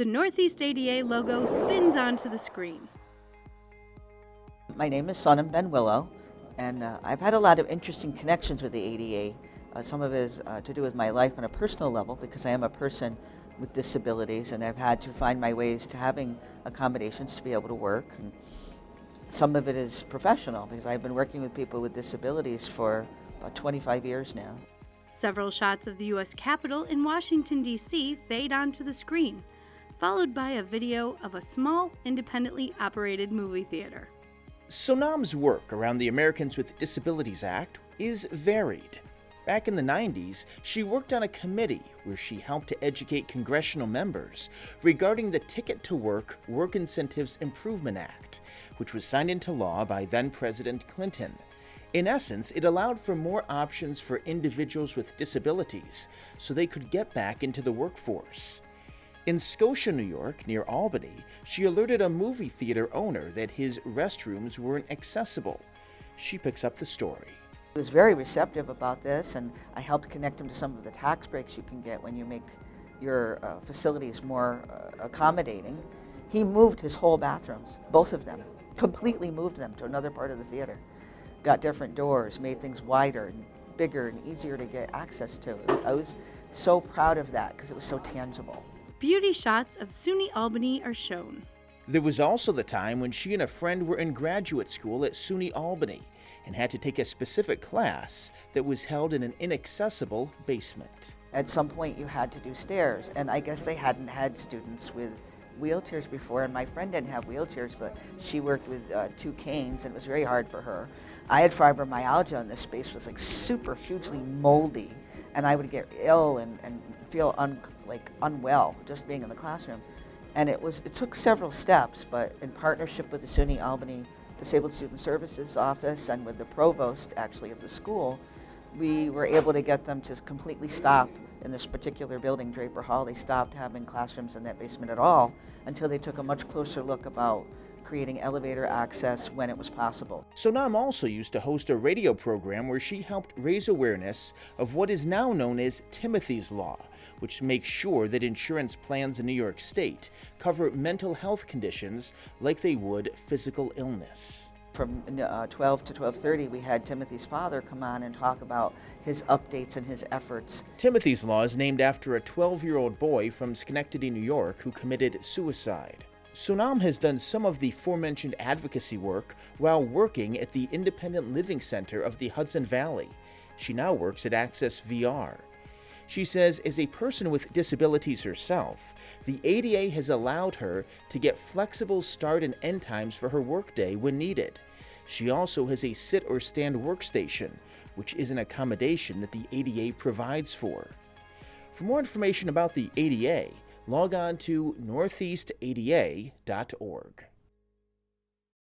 The Northeast ADA logo spins onto the screen. My name is Sonam and I've had a lot of interesting connections with the ADA. Some of it is to do with my life on a personal level because I am a person with disabilities and I've had to find my ways to having accommodations to be able to work. And some of it is professional because I've been working with people with disabilities for about 25 years now. Several shots of the U.S. Capitol in Washington, D.C. fade onto the screen, followed by a video of a small, independently operated movie theater. Sonam's work around the Americans with Disabilities Act is varied. Back in the 90s, she worked on a committee where she helped to educate congressional members regarding the Ticket to Work Work Incentives Improvement Act, which was signed into law by then-President Clinton. In essence, it allowed for more options for individuals with disabilities so they could get back into the workforce. In Scotia, New York, near Albany, she alerted a movie theater owner that his restrooms weren't accessible. She picks up the story. He was very receptive about this, and I helped connect him to some of the tax breaks you can get when you make your facilities more accommodating. He moved his whole bathrooms, both of them, completely moved them to another part of the theater. Got different doors, made things wider and bigger and easier to get access to. I was so proud of that because it was so tangible. Beauty shots of SUNY Albany are shown. There was also the time when she and a friend were in graduate school at SUNY Albany and had to take a specific class that was held in an inaccessible basement. At some point you had to do stairs, and I guess they hadn't had students with wheelchairs before, and my friend didn't have wheelchairs, but she worked with 2 canes, and it was very hard for her. I had fibromyalgia, and this space was like super hugely moldy, and I would get ill and feel unwell just being in the classroom. And it took several steps, but in partnership with the SUNY Albany Disabled Student Services Office and with the provost actually of the school, we were able to get them to completely stop in this particular building, Draper Hall. They stopped having classrooms in that basement at all until they took a much closer look about creating elevator access when it was possible. Sonam also used to host a radio program where she helped raise awareness of what is now known as Timothy's Law, which makes sure that insurance plans in New York State cover mental health conditions like they would physical illness. From 12 to 12:30, we had Timothy's father come on and talk about his updates and his efforts. Timothy's Law is named after a 12-year-old boy from Schenectady, New York, who committed suicide. Sonam has done some of the aforementioned advocacy work while working at the Independent Living Center of the Hudson Valley. She now works at Access VR. She says, as a person with disabilities herself, the ADA has allowed her to get flexible start and end times for her workday when needed. She also has a sit or stand workstation, which is an accommodation that the ADA provides for. For more information about the ADA, log on to northeastada.org.